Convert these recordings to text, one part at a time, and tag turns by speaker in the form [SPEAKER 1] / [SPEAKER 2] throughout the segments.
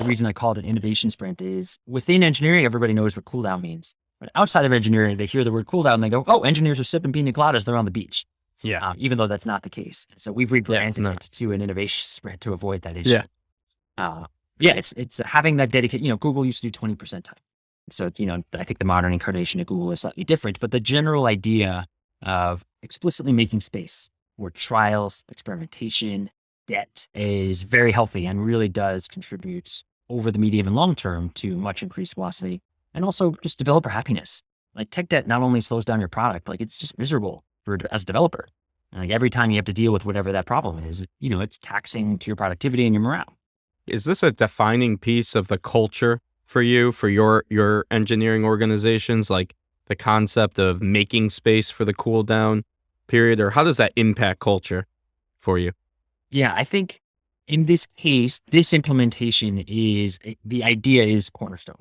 [SPEAKER 1] the reason I call it an innovation sprint is within engineering, everybody knows what cool down means. But outside of engineering, they hear the word cool down and they go, oh, engineers are sipping pina coladas. They're on the beach.
[SPEAKER 2] Yeah.
[SPEAKER 1] Even though that's not the case. So we've rebranded it to an innovation sprint to avoid that issue. It's having that dedicated, Google used to do 20% time. So, I think the modern incarnation of Google is slightly different, but the general idea of explicitly making space where trials, experimentation, debt is very healthy and really does contribute over the medium and long term to much increased velocity and also just developer happiness. Like tech debt not only slows down your product, like it's just miserable as a developer. And like every time you have to deal with whatever that problem is, it's taxing to your productivity and your morale.
[SPEAKER 2] Is this a defining piece of the culture for you, for your engineering organizations, like the concept of making space for the cool down period, or how does that impact culture for you?
[SPEAKER 1] Yeah, I think in this case, this implementation the idea is cornerstone.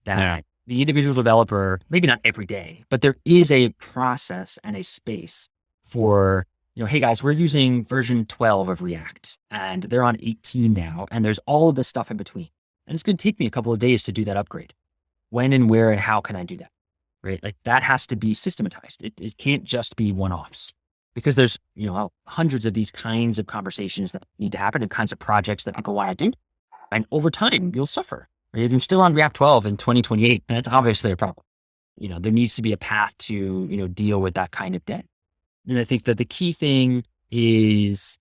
[SPEAKER 1] That the individual developer, maybe not every day, but there is a process and a space for, hey guys, we're using version 12 of React and they're on 18 now. And there's all of this stuff in between. And it's going to take me a couple of days to do that upgrade. When and where and how can I do that? Right? Like that has to be systematized. It can't just be one-offs because there's, hundreds of these kinds of conversations that need to happen and kinds of projects that people want to do. And over time, you'll suffer. Right? If you're still on React 12 in 2028, that's obviously a problem. There needs to be a path to, deal with that kind of debt. And I think that the key thing is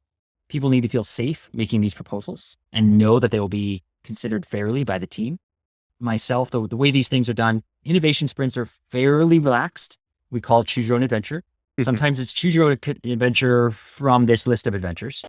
[SPEAKER 1] people need to feel safe making these proposals and know that they will be considered fairly by the team. Myself, the way these things are done, innovation sprints are fairly relaxed. We call it choose your own adventure. Sometimes it's choose your own adventure from this list of adventures.